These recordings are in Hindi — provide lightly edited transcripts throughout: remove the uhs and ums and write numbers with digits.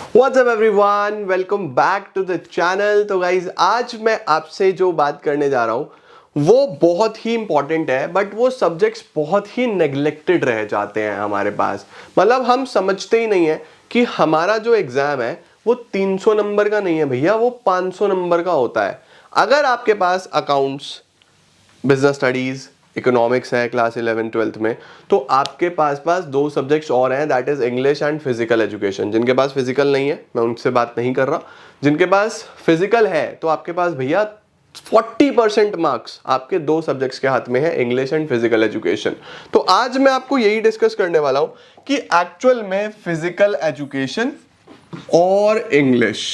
What's up everyone, welcome back to the channel. तो गाइज आज मैं आपसे जो बात करने जा रहा हूँ वो बहुत ही इंपॉर्टेंट है, बट वो सब्जेक्ट्स बहुत ही नेग्लेक्टेड रह जाते हैं हमारे पास। मतलब हम समझते ही नहीं है कि हमारा जो एग्जाम है वो 300 नंबर का नहीं है भैया, वो 500 नंबर का होता है। अगर आपके पास अकाउंट्स, बिजनेस स्टडीज, इकोनॉमिक्स है क्लास 11-12 में, तो आपके पास दो सब्जेक्ट्स और हैं, that is English and physical education. जिनके पास फिजिकल नहीं है मैं उनसे बात नहीं कर रहा, जिनके पास फिजिकल है तो आपके पास भैया 40% मार्क्स आपके दो सब्जेक्ट्स के हाथ में है, इंग्लिश एंड फिजिकल एजुकेशन। तो आज मैं आपको यही डिस्कस करने वाला हूं कि एक्चुअल में फिजिकल एजुकेशन और इंग्लिश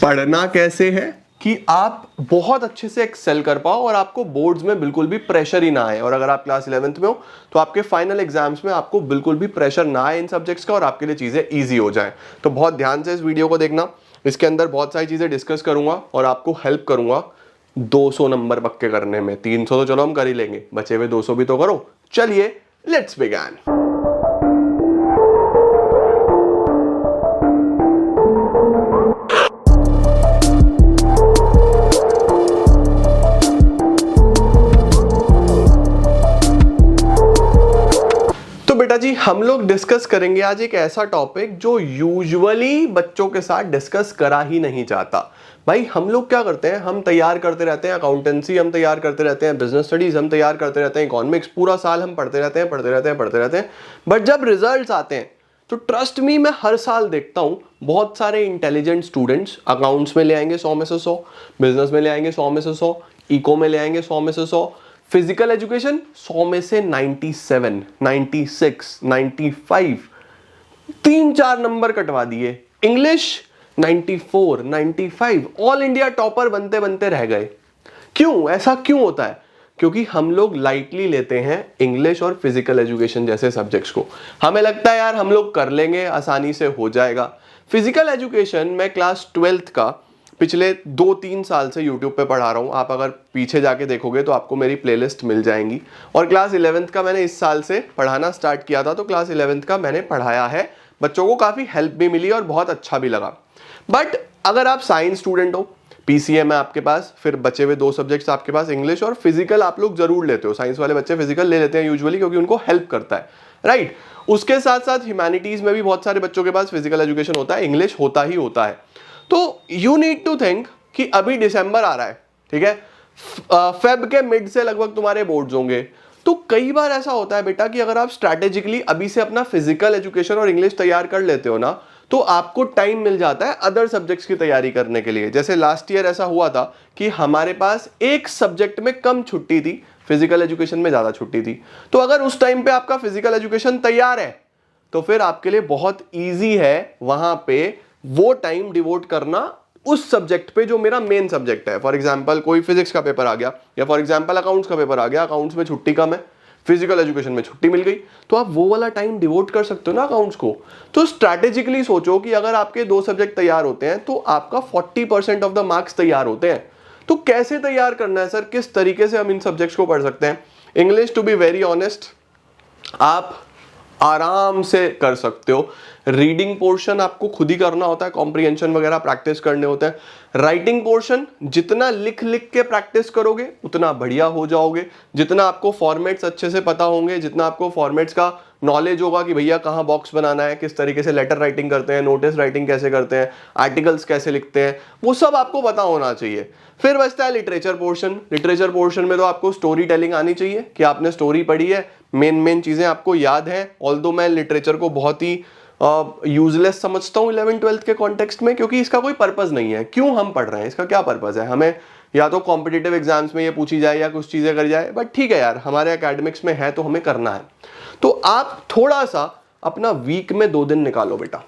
पढ़ना कैसे है कि आप बहुत अच्छे से एक्सेल कर पाओ और आपको बोर्ड्स में बिल्कुल भी प्रेशर ही ना आए। और अगर आप क्लास 11th में हो तो आपके फाइनल एग्जाम्स में आपको बिल्कुल भी प्रेशर ना आए इन सब्जेक्ट्स का और आपके लिए चीजें इजी हो जाए। तो बहुत ध्यान से इस वीडियो को देखना, इसके अंदर बहुत सारी चीजें डिस्कस करूंगा और आपको हेल्प करूंगा 200 नंबर पक्के करने में। 300 तो चलो हम कर ही लेंगे, बचे हुए 200 भी तो करो। चलिए लेट्स बिगिन। बेटा जी, हम लोग डिस्कस करेंगे आज एक ऐसा टॉपिक जो यूजुअली बच्चों के साथ डिस्कस करा ही नहीं जाता। भाई हम लोग क्या करते हैं, हम तैयार करते रहते हैं अकाउंटेंसी, हम तैयार करते रहते हैं बिजनेस स्टडीज, हम तैयार करते रहते हैं इकोनॉमिक्स। पूरा साल हम पढ़ते रहते हैं। बट जब रिजल्ट्स आते हैं तो ट्रस्ट मी, मैं हर साल देखता हूं बहुत सारे इंटेलिजेंट स्टूडेंट्स अकाउंट्स में ले आएंगे 100 में से 100, बिजनेस में ले आएंगे 100 में से 100, इको में ले आएंगे 100 में से 100, फिजिकल एजुकेशन 100 में से 97, 96, 95, 3-4 नंबर कटवा दिए। इंग्लिश 94, 95, ऑल इंडिया टॉपर बनते बनते रह गए। क्यों ऐसा क्यों होता है? क्योंकि हम लोग लाइटली लेते हैं इंग्लिश और फिजिकल एजुकेशन जैसे सब्जेक्ट्स को। हमें लगता है यार हम लोग कर लेंगे, आसानी से हो जाएगा। फिजिकल एजुकेशन मैं क्लास 12th का पिछले 2-3 साल से यूट्यूब पे पढ़ा रहा हूँ। आप अगर पीछे जाके देखोगे तो आपको मेरी प्लेलिस्ट मिल जाएंगी। और क्लास 11th का मैंने इस साल से पढ़ाना स्टार्ट किया था, तो क्लास 11th का मैंने पढ़ाया है। बच्चों को काफ़ी हेल्प भी मिली और बहुत अच्छा भी लगा। बट अगर आप साइंस स्टूडेंट हो, पीसीएम है आपके पास, फिर बचे हुए दो सब्जेक्ट्स आपके पास इंग्लिश और फिजिकल आप लोग जरूर लेते हो। साइंस वाले बच्चे फिजिकल ले लेते हैं यूजुअली क्योंकि उनको हेल्प करता है, राइट। उसके साथ साथ ह्यूमैनिटीज में भी बहुत सारे बच्चों के पास फिजिकल एजुकेशन होता है, इंग्लिश होता ही होता है। तो यू नीड टू थिंक कि अभी दिसंबर आ रहा है, ठीक है, फेब के मिड से लगभग तुम्हारे बोर्ड्स होंगे। तो कई बार ऐसा होता है बेटा कि अगर आप स्ट्रैटेजिकली अभी से अपना फिजिकल एजुकेशन और इंग्लिश तैयार कर लेते हो ना, तो आपको टाइम मिल जाता है अदर सब्जेक्ट्स की तैयारी करने के लिए। जैसे लास्ट ईयर ऐसा हुआ था कि हमारे पास एक सब्जेक्ट में कम छुट्टी थी, फिजिकल एजुकेशन में ज्यादा छुट्टी थी। तो अगर उस टाइम पे आपका फिजिकल एजुकेशन तैयार है तो फिर आपके लिए बहुत ईजी है वहां पे वो टाइम डिवोट करना उस सब्जेक्ट पे जो मेरा मेन सब्जेक्ट है। फॉर एग्जांपल कोई फिजिक्स का पेपर आ गया या फॉर एग्जांपल अकाउंट्स का पेपर आ गया, अकाउंट्स में छुट्टी कम है, फिजिकल एजुकेशन में छुट्टी मिल गई, तो आप वो वाला टाइम डिवोट कर सकते हो ना अकाउंट्स को। तो स्ट्रैटेजिकली सोचो कि अगर आपके दो सब्जेक्ट तैयार होते हैं तो आपका 40% ऑफ द मार्क्स तैयार होते हैं। तो कैसे तैयार करना है सर, किस तरीके से हम इन सब्जेक्ट्स को पढ़ सकते हैं? English to be very honest आप आराम से कर सकते हो। रीडिंग पोर्शन आपको खुद ही करना होता है, कॉम्प्रिहेंशन वगैरह प्रैक्टिस करने होते हैं। राइटिंग पोर्शन जितना लिख लिख के प्रैक्टिस करोगे उतना बढ़िया हो जाओगे। जितना आपको फॉर्मेट्स अच्छे से पता होंगे, जितना आपको फॉर्मेट्स का नॉलेज होगा कि भैया कहाँ बॉक्स बनाना है, किस तरीके से लेटर राइटिंग करते हैं, नोटिस राइटिंग कैसे करते हैं, आर्टिकल्स कैसे लिखते हैं, वो सब आपको पता होना चाहिए। फिर बचता है लिटरेचर पोर्शन। लिटरेचर पोर्शन में तो आपको स्टोरी टेलिंग आनी चाहिए कि आपने स्टोरी पढ़ी है, मेन चीजें आपको याद हैं। ऑल्दो मैं लिटरेचर को बहुत ही यूजलेस समझता हूँ 11-12 के कॉन्टेक्स्ट में, क्योंकि इसका कोई पर्पस नहीं है। क्यों हम पढ़ रहे हैं, इसका क्या पर्पस है? हमें या तो कॉम्पिटिटिव एग्जाम्स में ये पूछी जाए या कुछ चीजें करी जाए, बट ठीक है यार, हमारे एकेडमिक्स में है तो हमें करना है। तो आप थोड़ा सा अपना वीक में 2 दिन निकालो बेटा।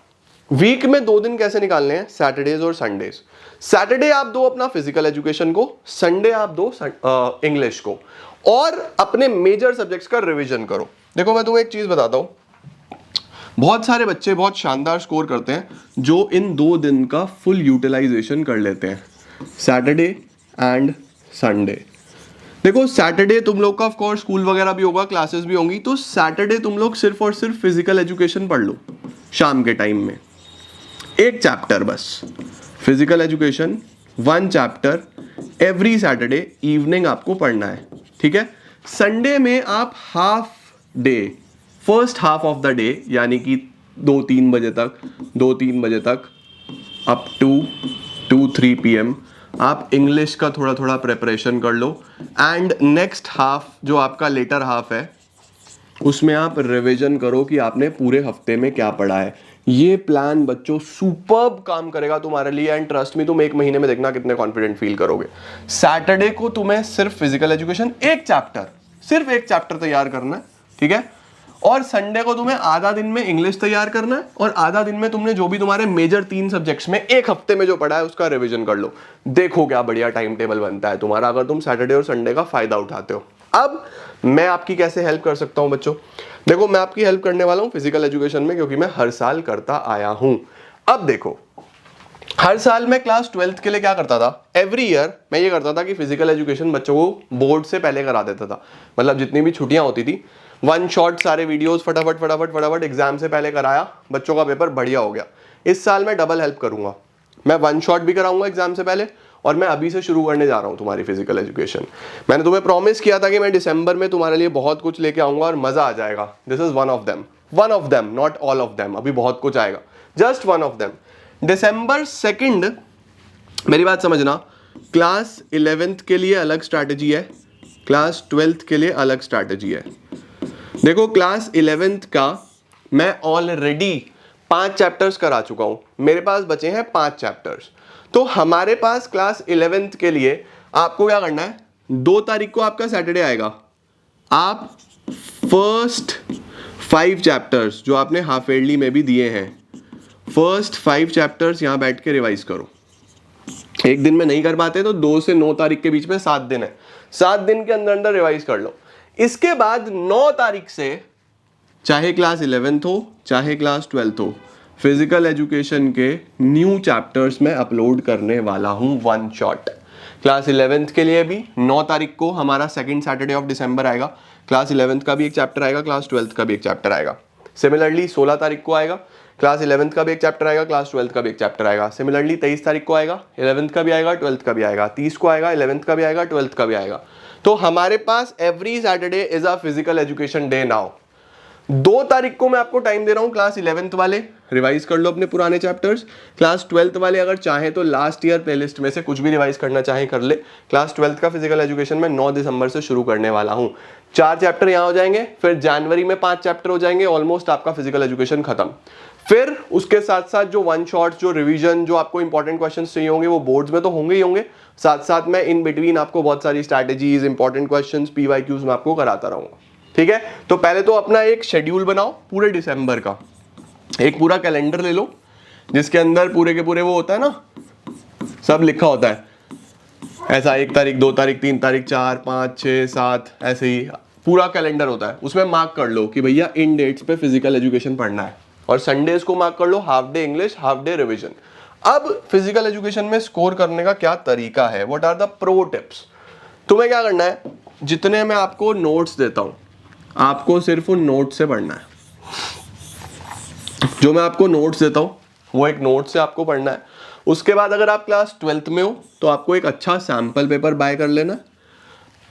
वीक में 2 दिन कैसे निकालने हैं? सैटरडेज और संडेज। सैटरडे आप दो अपना फिजिकल एजुकेशन को, संडे आप दो इंग्लिश को, और अपने मेजर सब्जेक्ट्स का रिवीजन करो। देखो मैं तुम्हें एक चीज बताता हूं, बहुत सारे बच्चे बहुत शानदार स्कोर करते हैं जो इन 2 दिन का फुल यूटिलाइजेशन कर लेते हैं, सैटरडे एंड संडे। देखो सैटरडे तुम लोग का ऑफ कोर्स स्कूल वगैरह भी होगा, क्लासेस भी होंगी, तो सैटरडे तुम लोग सिर्फ और सिर्फ फिजिकल एजुकेशन पढ़ लो। शाम के टाइम में, एक चैप्टर बस, physical education 1 chapter every Saturday evening आपको पढ़ना है, ठीक है। संडे में आप half day, first half of the day, यानी कि 2-3 बजे तक अप टू 2-3 PM आप इंग्लिश का थोड़ा थोड़ा प्रिपरेशन कर लो, एंड नेक्स्ट हाफ जो आपका लेटर हाफ है उसमें आप रिवीजन करो कि आपने पूरे हफ्ते में क्या पढ़ा है। ये प्लान बच्चों सुपर्ब काम करेगा तुम्हारे लिए, एंड ट्रस्ट मी तुम 1 महीने में देखना कितने कॉन्फिडेंट फील करोगे। सैटरडे को तुम्हें सिर्फ फिजिकल एजुकेशन सिर्फ एक चैप्टर तैयार करना है, ठीक है। और संडे को तुम्हें आधा दिन में इंग्लिश तैयार करना है, और आधा दिन में तुमने जो भी तुम्हारे मेजर 3 सब्जेक्ट्स में एक हफ्ते में जो पढ़ा है उसका रिवीजन कर लो। देखो क्या बढ़िया टाइम टेबल बनता है तुम्हारा, अगर तुम सैटरडे और संडे का फायदा उठाते हो। अब मैं आपकी कैसे हेल्प कर सकता हूं बच्चों? देखो, मैं आपकी हेल्प करने वाला हूं फिजिकल एजुकेशन में, क्योंकि मैं हर साल करता आया हूं। अब देखो, हर साल मैं क्लास 12th के लिए क्या करता था, एवरी ईयर मैं ये करता था कि फिजिकल एजुकेशन बच्चों को बोर्ड से पहले करा देता था। मतलब जितनी भी छुट्टियां होती थी, 1 शॉट सारे वीडियोस फटाफट एग्जाम से पहले कराया, बच्चों का पेपर बढ़िया हो गया। इस साल मैं डबल हेल्प करूंगा, मैं 1 शॉट भी कराऊंगा एग्जाम से पहले, और मैं अभी से शुरू करने जा रहा हूं तुम्हारी फिजिकल एजुकेशन। मैंने तुम्हें प्रॉमिस किया था कि मैं दिसंबर में तुम्हारे लिए बहुत कुछ लेके आऊंगा और मजा आ जाएगा। This is one of them, not all of them. अभी बहुत कुछ आएगा, just one of them. December 2, मेरी बात समझना, क्लास 11th के लिए अलग स्ट्रैटेजी है, क्लास 12th के लिए अलग स्ट्रैटेजी है। देखो, क्लास 11th का मैं ऑलरेडी 5 चैप्टर्स करा चुका हूं, मेरे पास बचे हैं 5 चैप्टर्स। तो हमारे पास क्लास 11th के लिए आपको क्या करना है, 2 तारीख को आपका सैटरडे आएगा, आप फर्स्ट 5 चैप्टर्स जो आपने हाफ ईयरली में भी दिए हैं, फर्स्ट 5 चैप्टर्स यहां बैठ के रिवाइज करो। एक दिन में नहीं कर पाते तो 2 से 9 तारीख के बीच में 7 दिन है, 7 दिन के अंदर अंदर रिवाइज कर लो। इसके बाद 9 तारीख से चाहे क्लास 11th हो चाहे क्लास 12th हो, फिजिकल एजुकेशन के न्यू चैप्टर्स में अपलोड करने वाला हूं 1 शॉट। क्लास 11th के लिए भी 9 तारीख को हमारा सेकंड सैटरडे ऑफ दिसंबर आएगा, क्लास 11th का भी एक चैप्टर आएगा, क्लास 12th का भी एक चैप्टर आएगा। सिमिलरली 16 तारीख को आएगा, क्लास 11th का भी एक चैप्टर आएगा, क्लास 12th का भी एक चैप्टर आएगा। सिमिलरली 23 तारीख को आएगा, 11th का भी आएगा, 12th का भी आएगा। 30 को आएगा, 11th का भी आएगा, 12th का भी आएगा। तो हमारे पास every Saturday is a physical education day now. 2 तारीख को मैं आपको टाइम दे रहा हूं, क्लास 11th वाले रिवाइज कर लो अपने पुराने चैप्टर्स। क्लास 12th वाले अगर चाहे तो लास्ट ईयर प्लेलिस्ट में से कुछ भी रिवाइज करना चाहे कर ले। क्लास 12th का फिजिकल एजुकेशन में 9 दिसंबर से शुरू करने वाला हूं। 4 चैप्टर यहां हो जाएंगे, फिर जनवरी में 5 चैप्टर हो जाएंगे, ऑलमोस्ट आपका फिजिकल एजुकेशन खत्म। फिर उसके साथ साथ जो 1 शॉट, जो रिवीजन, जो आपको इंपॉर्टेंट क्वेश्चंस चाहिए होंगे वो बोर्ड्स में तो होंगे ही होंगे, साथ साथ में इन बिटवीन आपको बहुत सारी स्ट्रैटेजीज, इंपॉर्टेंट क्वेश्चंस, PYQs में आपको कराता रहूंगा, ठीक है। तो पहले तो अपना एक शेड्यूल बनाओ पूरे दिसंबर का, एक पूरा कैलेंडर ले लो जिसके अंदर पूरे के पूरे वो होता है ना, सब लिखा होता है ऐसा, 1 तारीख, 2 तारीख, 3 तारीख, 4, 5, 6, 7, ऐसे ही पूरा कैलेंडर होता है। उसमें मार्क कर लो कि भैया इन डेट्स पे फिजिकल एजुकेशन पढ़ना है, और संडेज को मार्क कर लो half day English, half day revision. अब फिजिकल एजुकेशन में स्कोर करने का क्या तरीका है, what are the pro tips? तुम्हें क्या करना है, जितने मैं आपको नोट्स देता हूं आपको सिर्फ उन नोट से पढ़ना है। जो मैं आपको नोट्स देता हूं वो एक नोट से आपको पढ़ना है। उसके बाद अगर आप क्लास 12th में हो तो आपको एक अच्छा सैंपल पेपर बाय कर लेना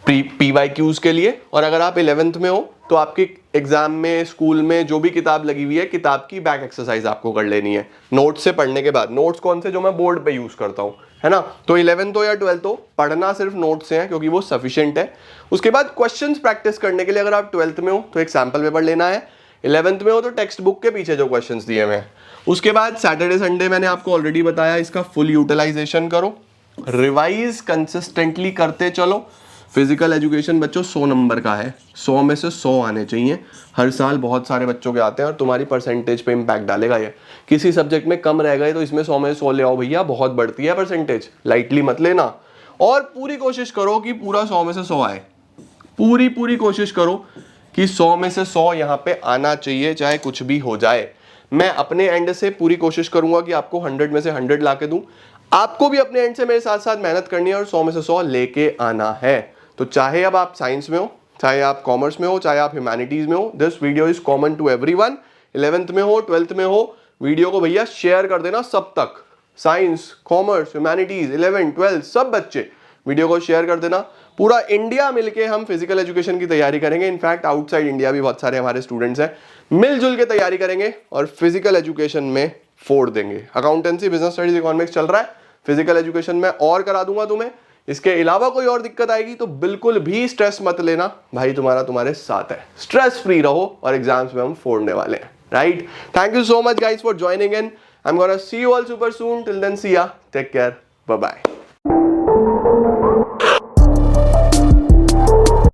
PYQs के लिए, और अगर आप 11th में हो तो आपकी एग्जाम में, स्कूल में जो भी किताब लगी हुई है, किताब की बैक एक्सरसाइज आपको कर लेनी है नोट्स से पढ़ने के बाद। नोट्स कौन से, जो मैं बोर्ड पे यूज करता हूं, है ना। तो 11th हो या 12th हो, पढ़ना सिर्फ नोट्स से है क्योंकि वो सफिशिएंट है। उसके बाद क्वेश्चंस प्रैक्टिस करने के लिए अगर आप 12th में हो तो एक सैंपल पेपर लेना है, 11th में हो तो टेक्स्ट बुक के पीछे जो क्वेश्चंस दिए हुए हैं। उसके बाद सैटरडे संडे मैंने आपको ऑलरेडी बताया, इसका फुल यूटिलाइजेशन करो, रिवाइज कंसिस्टेंटली करते चलो। फिजिकल एजुकेशन बच्चों 100 नंबर का है, 100 में से 100 आने चाहिए। हर साल बहुत सारे बच्चों के आते हैं और तुम्हारी परसेंटेज पे इम्पैक्ट डालेगा ये। किसी सब्जेक्ट में कम रह गए तो इसमें 100 में से 100 ले आओ भैया, बहुत बढ़ती है परसेंटेज, लाइटली मत लेना। और पूरी कोशिश करो कि पूरा 100 में से 100 आए, पूरी कोशिश करो कि 100 में से 100 यहाँ पे आना चाहिए, चाहे कुछ भी हो जाए। मैं अपने एंड से पूरी कोशिश करूंगा कि आपको 100 में से 100 ला के दूं। आपको भी अपने एंड से मेरे साथ साथ मेहनत करनी है और 100 में से 100 लेके आना है। तो चाहे अब आप साइंस में हो, चाहे आप कॉमर्स में हो, चाहे आप ह्यूमैनिटीज में हो, this video is common to everyone. 11th में हो 12th में हो, वीडियो को भैया शेयर कर देना सब तक। साइंस, कॉमर्स, ह्यूमैनिटीज, 11, 12 सब बच्चे वीडियो को शेयर कर देना। पूरा इंडिया मिलके हम फिजिकल एजुकेशन की तैयारी करेंगे। इनफैक्ट आउटसाइड इंडिया भी बहुत सारे हमारे स्टूडेंट्स हैं, मिलजुल के तैयारी करेंगे और फिजिकल एजुकेशन में फोड़ देंगे। अकाउंटेंसी, बिजनेस स्टडीज, इकोनॉमिक्स चल रहा है, फिजिकल एजुकेशन में और करा दूंगा तुम्हें। इसके अलावा कोई और दिक्कत आएगी तो बिल्कुल भी स्ट्रेस मत लेना, भाई तुम्हारा तुम्हारे साथ है। स्ट्रेस फ्री रहो और एग्जाम्स में हम फोड़ने वाले हैं, right? Thank you so much guys for joining in. I am gonna see you all super soon. Till then see ya, take care, bye bye.